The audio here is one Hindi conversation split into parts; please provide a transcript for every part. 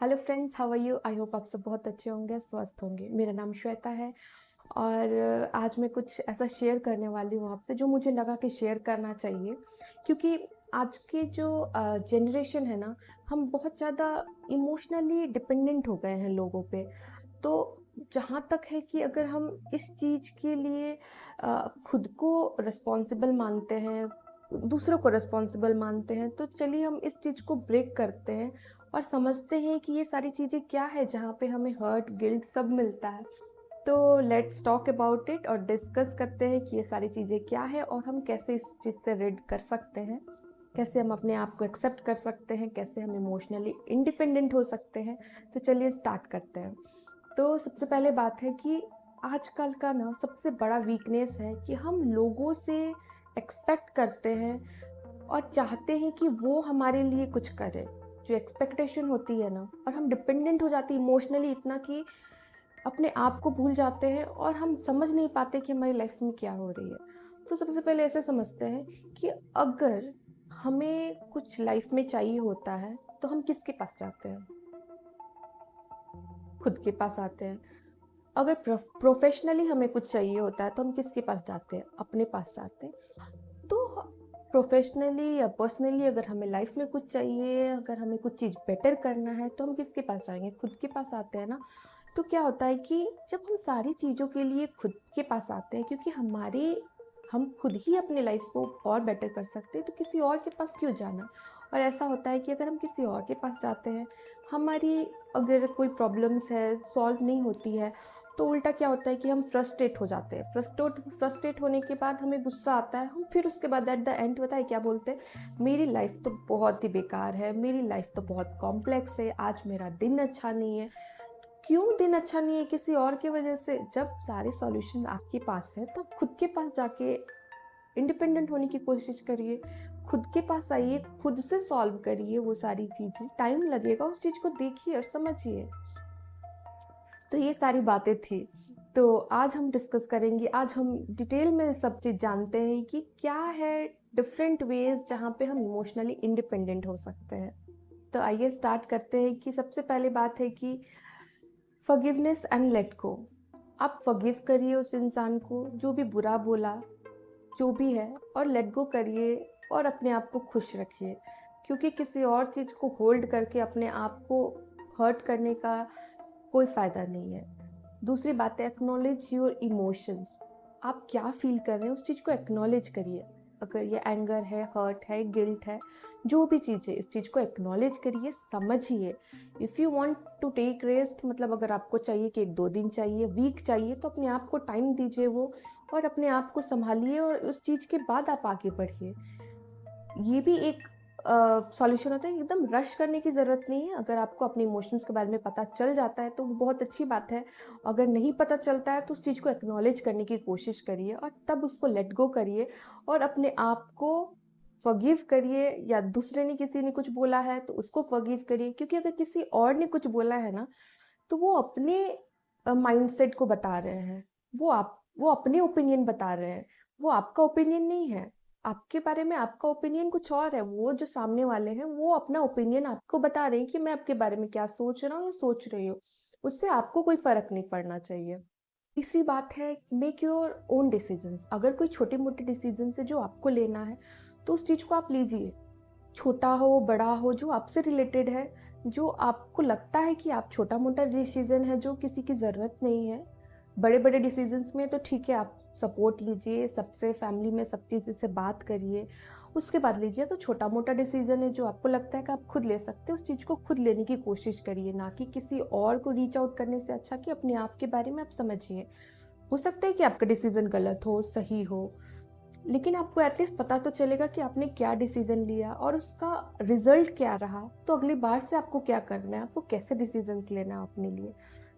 Hello friends, how are you? I hope आप सब बहुत अच्छे होंगे, स्वस्थ होंगे। मेरा नाम श्वेता है और आज मैं कुछ ऐसा शेयर करने वाली हूँ आपसे जो मुझे लगा कि शेयर करना चाहिए, क्योंकि आज के जो जनरेशन है ना, हम बहुत ज़्यादा इमोशनली डिपेंडेंट हो गए हैं लोगों पे। तो जहाँ तक है कि अगर हम इस चीज़ के लिए खुद को रिस्पॉन्सिबल मानते हैं, दूसरों को रिस्पॉन्सिबल मानते हैं, तो चलिए हम इस चीज़ को ब्रेक करते हैं और समझते हैं कि ये सारी चीज़ें क्या है जहाँ पे हमें हर्ट, गिल्ट सब मिलता है। तो लेट्स टॉक अबाउट इट और डिस्कस करते हैं कि ये सारी चीज़ें क्या है और हम कैसे इस चीज़ से रिड कर सकते हैं, कैसे हम अपने आप को एक्सेप्ट कर सकते हैं, कैसे हम इमोशनली इंडिपेंडेंट हो सकते हैं। तो चलिए स्टार्ट करते हैं। तो सबसे पहले बात है कि आजकल का ना सबसे बड़ा वीकनेस है कि हम लोगों से एक्सपेक्ट करते हैं और चाहते हैं कि वो हमारे लिए कुछ करे। जो एक्सपेक्टेशन होती है ना, और हम डिपेंडेंट हो जाते हैं इमोशनली इतना कि अपने आप को भूल जाते हैं और हम समझ नहीं पाते कि हमारी लाइफ में क्या हो रही है। तो सबसे पहले ऐसे समझते हैं कि अगर हमें कुछ लाइफ में चाहिए होता है तो हम किसके पास जाते हैं? खुद के पास आते हैं। अगर प्रोफेशनली हमें कुछ चाहिए होता है तो हम किसके पास जाते हैं? अपने पास जाते हैं। तो प्रोफेशनली या पर्सनली अगर हमें लाइफ में कुछ चाहिए, अगर हमें कुछ चीज़ बेटर करना है तो हम किसके पास जाएंगे? खुद के पास आते हैं ना। तो क्या होता है कि जब हम सारी चीज़ों के लिए खुद के पास आते हैं, क्योंकि हम खुद ही अपने लाइफ को और बेटर कर सकते हैं, तो किसी और के पास क्यों जाना? और ऐसा होता है कि अगर हम किसी और के पास जाते हैं, हमारी अगर कोई प्रॉब्लम्स है सॉल्व नहीं होती है, तो उल्टा क्या होता है कि हम फ्रस्ट्रेट हो जाते हैं। फ्रस्ट्रेट होने के बाद हमें गुस्सा आता है। हम फिर उसके बाद एट द एंड पता है क्या बोलते हैं? मेरी लाइफ तो बहुत ही बेकार है, मेरी लाइफ तो बहुत कॉम्प्लेक्स है, आज मेरा दिन अच्छा नहीं है। क्यों दिन अच्छा नहीं है? किसी और की वजह से। जब सारे सॉल्यूशन आपके पास है तो आप खुद के पास जाके इंडिपेंडेंट होने की कोशिश करिए। खुद के पास आइए, खुद से सॉल्व करिए वो सारी चीज़ें। टाइम लगेगा, उस चीज़ को देखिए और समझिए। तो ये सारी बातें थी। तो आज हम डिस्कस करेंगे, आज हम डिटेल में सब चीज़ जानते हैं कि क्या है डिफरेंट वेज जहाँ पे हम इमोशनली इंडिपेंडेंट हो सकते हैं। तो आइए स्टार्ट करते हैं कि सबसे पहले बात है कि फॉरगिवनेस एंड लेट गो। आप फॉरगिव करिए उस इंसान को जो भी बुरा बोला, जो भी है, और लेट गो करिए और अपने आप को खुश रखिए, क्योंकि किसी और चीज़ को होल्ड करके अपने आप को हर्ट करने का कोई फ़ायदा नहीं है। दूसरी बात है, एक्नॉलेज योर इमोशंस। आप क्या फील कर रहे हैं उस चीज़ को एक्नॉलेज करिए। अगर ये एंगर है, हर्ट है, गिल्ट है, जो भी चीज़ है, इस चीज़ को एक्नॉलेज करिए, समझिए। If you want to take rest, मतलब अगर आपको चाहिए कि 1-2 दिन चाहिए, वीक चाहिए, तो अपने आप को टाइम दीजिए वो, और अपने आप को संभालिए और उस चीज़ के बाद आप आगे बढ़िए। ये भी एक सॉल्यूशन होता है। एकदम रश करने की ज़रूरत नहीं है। अगर आपको अपने इमोशंस के बारे में पता चल जाता है तो वो बहुत अच्छी बात है। अगर नहीं पता चलता है तो उस चीज़ को एक्नॉलेज करने की कोशिश करिए और तब उसको लेट गो करिए और अपने आप को फॉरगिव करिए। या दूसरे ने, किसी ने कुछ बोला है तो उसको फॉरगिव करिए, क्योंकि अगर किसी और ने कुछ बोला है ना, तो वो अपने माइंडसेट को बता रहे हैं। वो अपने ओपिनियन बता रहे हैं। वो आपका ओपिनियन नहीं है। आपके बारे में आपका ओपिनियन कुछ और है। वो जो सामने वाले हैं वो अपना ओपिनियन आपको बता रहे हैं कि मैं आपके बारे में क्या सोच रहा हूँ या सोच रही हूँ। उससे आपको कोई फर्क नहीं पड़ना चाहिए। तीसरी बात है, मेक योर ओन डिसीजंस। अगर कोई छोटे मोटे डिसीजन है जो आपको लेना है, तो उस चीज़ को आप लीजिए। छोटा हो, बड़ा हो, जो आपसे रिलेटेड है, जो आपको लगता है कि आप छोटा-मोटा डिसीज़न है जो किसी की ज़रूरत नहीं है। बड़े-बड़े डिसीज़न्स में तो ठीक है, आप सपोर्ट लीजिए सबसे, फैमिली में सब चीज़ से बात करिए, उसके बाद लीजिए। अगर छोटा-मोटा डिसीज़न है जो आपको लगता है कि आप खुद ले सकते हो, उस चीज़ को खुद लेने की कोशिश करिए, ना कि किसी और को रीच आउट करने से अच्छा कि अपने आप के बारे में आप समझिए। हो सकता है कि आपका डिसीज़न गलत हो, सही हो, लेकिन आपको एटलीस्ट पता तो चलेगा कि आपने क्या डिसीजन लिया और उसका रिजल्ट क्या रहा। तो अगली बार से आपको क्या करना है, आपको कैसे डिसीजंस लेना है अपने लिए।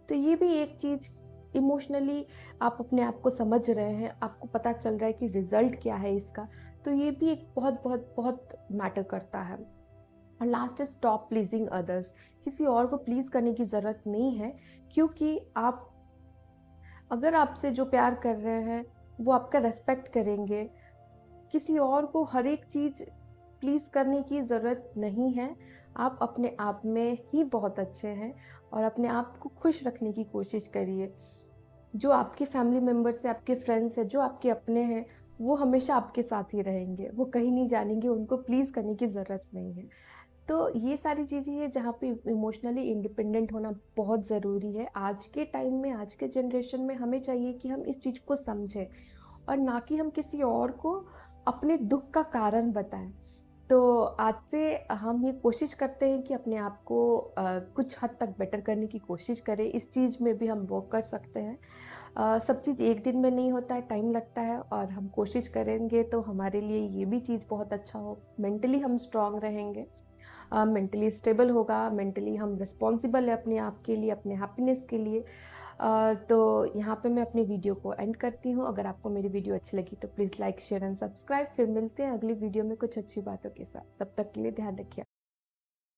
तो ये भी एक चीज़, इमोशनली आप अपने आप को समझ रहे हैं, आपको पता चल रहा है कि रिजल्ट क्या है इसका। तो ये भी एक बहुत बहुत बहुत मैटर करता है। और last is stop pleasing others. किसी और को प्लीज़ करने की ज़रूरत नहीं है, क्योंकि आप, अगर आपसे जो प्यार कर रहे हैं वो आपका रेस्पेक्ट करेंगे, किसी और को हर एक चीज़ प्लीज़ करने की ज़रूरत नहीं है। आप अपने आप में ही बहुत अच्छे हैं और अपने आप को खुश रखने की कोशिश करिए। जो आपके फैमिली मेंबर्स हैं, आपके फ्रेंड्स हैं, जो आपके अपने हैं, वो हमेशा आपके साथ ही रहेंगे। वो कहीं नहीं जानेंगे, उनको प्लीज़ करने की ज़रूरत नहीं है। तो ये सारी चीज़ें हैं जहाँ पे इमोशनली इंडिपेंडेंट होना बहुत ज़रूरी है। आज के टाइम में, आज के जनरेशन में हमें चाहिए कि हम इस चीज़ को समझें और ना कि हम किसी और को अपने दुःख का कारण बताएँ। तो आज से हम ये कोशिश करते हैं कि अपने आप को कुछ हद तक बेटर करने की कोशिश करें। इस चीज़ में भी हम वर्क कर सकते हैं। सब चीज़ एक दिन में नहीं होता है, टाइम लगता है और हम कोशिश करेंगे तो हमारे लिए ये भी चीज़ बहुत अच्छा हो। मेंटली हम स्ट्रॉन्ग रहेंगे, मेंटली स्टेबल होगा, मेंटली हम रिस्पॉन्सिबल है अपने आप के लिए, अपने हैप्पीनेस के लिए। तो यहाँ पे मैं अपनी वीडियो को एंड करती हूँ। अगर आपको मेरी वीडियो अच्छी लगी तो please like, share and subscribe. फिर मिलते हैं अगली वीडियो में कुछ अच्छी बातों के साथ। तब तक के लिए ध्यान रखिए।